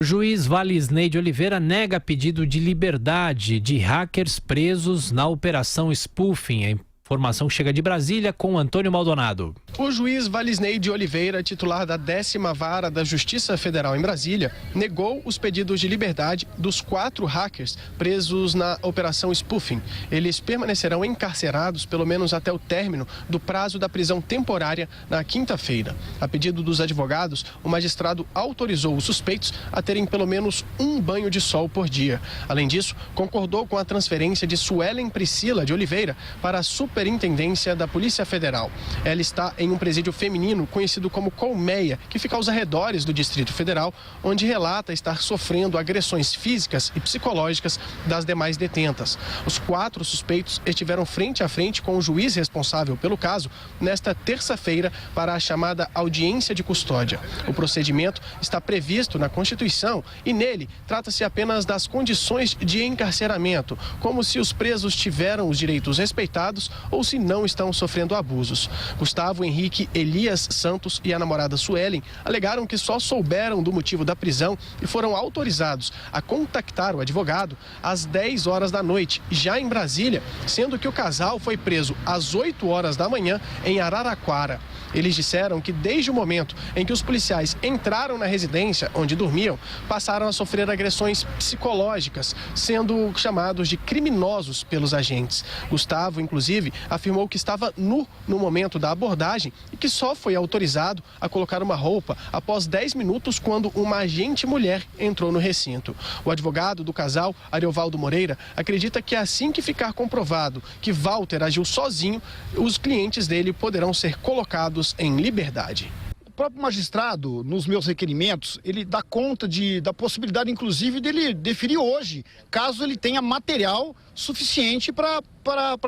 O juiz Valisney de Oliveira nega pedido de liberdade de hackers presos na operação Spoofing. A informação chega de Brasília com Antônio Maldonado. O juiz Valisney de Oliveira, titular da 10ª Vara da Justiça Federal em Brasília, negou os pedidos de liberdade dos 4 hackers presos na operação Spoofing. Eles permanecerão encarcerados pelo menos até o término do prazo da prisão temporária na quinta-feira. A pedido dos advogados, o magistrado autorizou os suspeitos a terem pelo menos um banho de sol por dia. Além disso, concordou com a transferência de Suelen Priscila de Oliveira para a Superintendência da Polícia Federal. Ela está em um presídio feminino conhecido como Colmeia, que fica aos arredores do Distrito Federal, onde relata estar sofrendo agressões físicas e psicológicas das demais detentas. Os 4 suspeitos estiveram frente a frente com o juiz responsável pelo caso nesta terça-feira para a chamada audiência de custódia. O procedimento está previsto na Constituição e nele trata-se apenas das condições de encarceramento, como se os presos tiveram os direitos respeitados ou se não estão sofrendo abusos. Gustavo Henrique Elias Santos e a namorada Suelen alegaram que só souberam do motivo da prisão e foram autorizados a contactar o advogado às 10 horas da noite, já em Brasília, sendo que o casal foi preso às 8 horas da manhã em Araraquara. Eles disseram que desde o momento em que os policiais entraram na residência onde dormiam, passaram a sofrer agressões psicológicas, sendo chamados de criminosos pelos agentes. Gustavo, inclusive, afirmou que estava nu no momento da abordagem e que só foi autorizado a colocar uma roupa após 10 minutos quando uma agente mulher entrou no recinto. O advogado do casal, Ariovaldo Moreira, acredita que assim que ficar comprovado que Walter agiu sozinho, os clientes dele poderão ser colocados em liberdade. O próprio magistrado, nos meus requerimentos, ele dá conta da possibilidade, inclusive, dele deferir hoje, caso ele tenha material suficiente para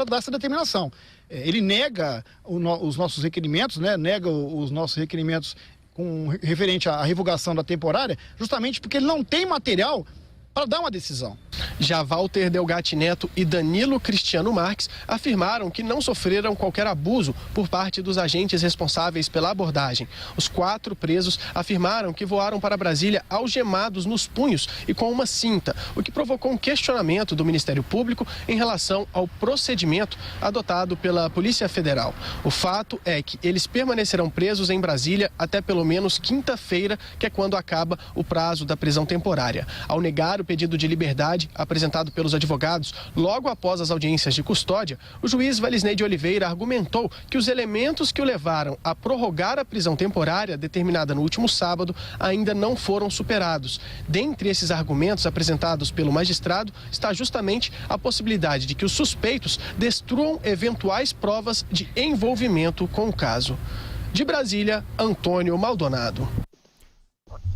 dar essa determinação. Ele nega os nossos requerimentos, né? Nega os nossos requerimentos referente à revogação da temporária, justamente porque ele não tem material para dar uma decisão. Já Walter Delgatti Neto e Danilo Cristiano Marques afirmaram que não sofreram qualquer abuso por parte dos agentes responsáveis pela abordagem. Os 4 presos afirmaram que voaram para Brasília algemados nos punhos e com uma cinta, o que provocou um questionamento do Ministério Público em relação ao procedimento adotado pela Polícia Federal. O fato é que eles permanecerão presos em Brasília até pelo menos quinta-feira, que é quando acaba o prazo da prisão temporária. Ao negar o pedido de liberdade apresentado pelos advogados logo após as audiências de custódia, o juiz Valisney de Oliveira argumentou que os elementos que o levaram a prorrogar a prisão temporária determinada no último sábado ainda não foram superados. Dentre esses argumentos apresentados pelo magistrado está justamente a possibilidade de que os suspeitos destruam eventuais provas de envolvimento com o caso. De Brasília, Antônio Maldonado.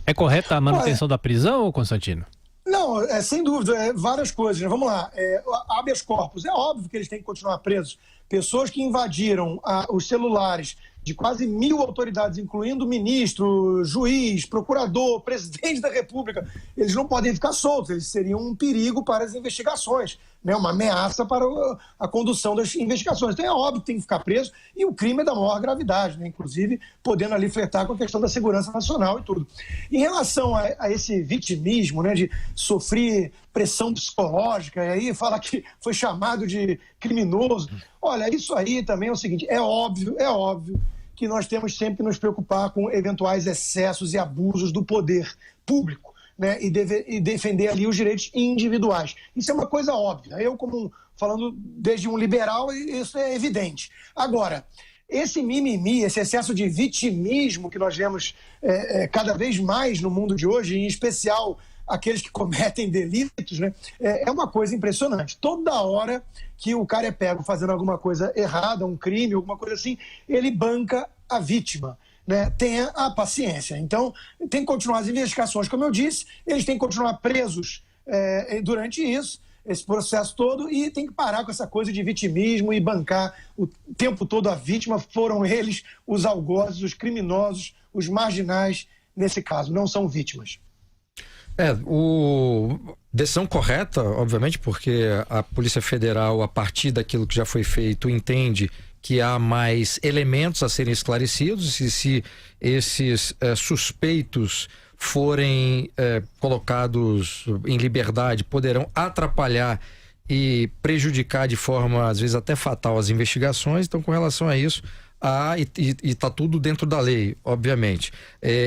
É correta a manutenção da prisão, Constantino? Não, sem dúvida, várias coisas, né? Vamos lá, habeas corpus, é óbvio que eles têm que continuar presos. Pessoas que invadiram os celulares de quase 1.000 autoridades, incluindo ministro, juiz, procurador, presidente da República, eles não podem ficar soltos, eles seriam um perigo para as investigações, né? Uma ameaça para a condução das investigações. Então é óbvio que tem que ficar preso e o crime é da maior gravidade, né? Inclusive podendo ali flertar com a questão da segurança nacional e tudo. Em relação a esse vitimismo, né, de sofrer pressão psicológica, e aí fala que foi chamado de criminoso, olha, isso aí também é o seguinte, é óbvio que nós temos sempre que nos preocupar com eventuais excessos e abusos do poder público, né, e defender ali os direitos individuais. Isso é uma coisa óbvia. Eu, falando desde um liberal, isso é evidente. Agora, esse mimimi, esse excesso de vitimismo que nós vemos cada vez mais no mundo de hoje, em especial aqueles que cometem delitos, né, é uma coisa impressionante. Toda hora que o cara é pego fazendo alguma coisa errada, um crime, alguma coisa assim, ele banca a vítima, né? Tenha a paciência. Então, tem que continuar as investigações, como eu disse, eles têm que continuar presos durante isso, esse processo todo, e tem que parar com essa coisa de vitimismo e bancar o tempo todo a vítima. Foram eles os algozes, os criminosos, os marginais, nesse caso, não são vítimas. Decisão correta, obviamente, porque a Polícia Federal, a partir daquilo que já foi feito, entende que há mais elementos a serem esclarecidos e se esses suspeitos forem colocados em liberdade poderão atrapalhar e prejudicar de forma, às vezes, até fatal as investigações. Então, com relação a isso, e está tudo dentro da lei, obviamente.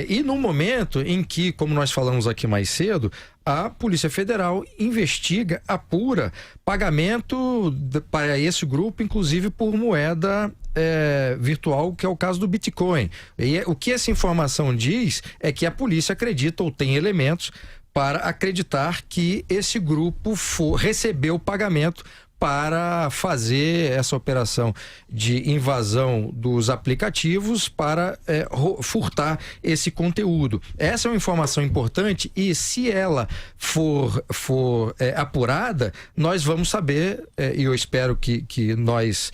E no momento em que, como nós falamos aqui mais cedo, a Polícia Federal investiga, apura pagamento para esse grupo, inclusive por moeda virtual, que é o caso do Bitcoin. E o que essa informação diz é que a polícia acredita ou tem elementos para acreditar que esse grupo recebeu pagamento para fazer essa operação de invasão dos aplicativos para furtar esse conteúdo. Essa é uma informação importante e, se ela for apurada, nós vamos saber, e eu espero que nós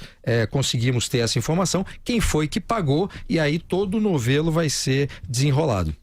conseguimos ter essa informação, quem foi que pagou, e aí todo o novelo vai ser desenrolado.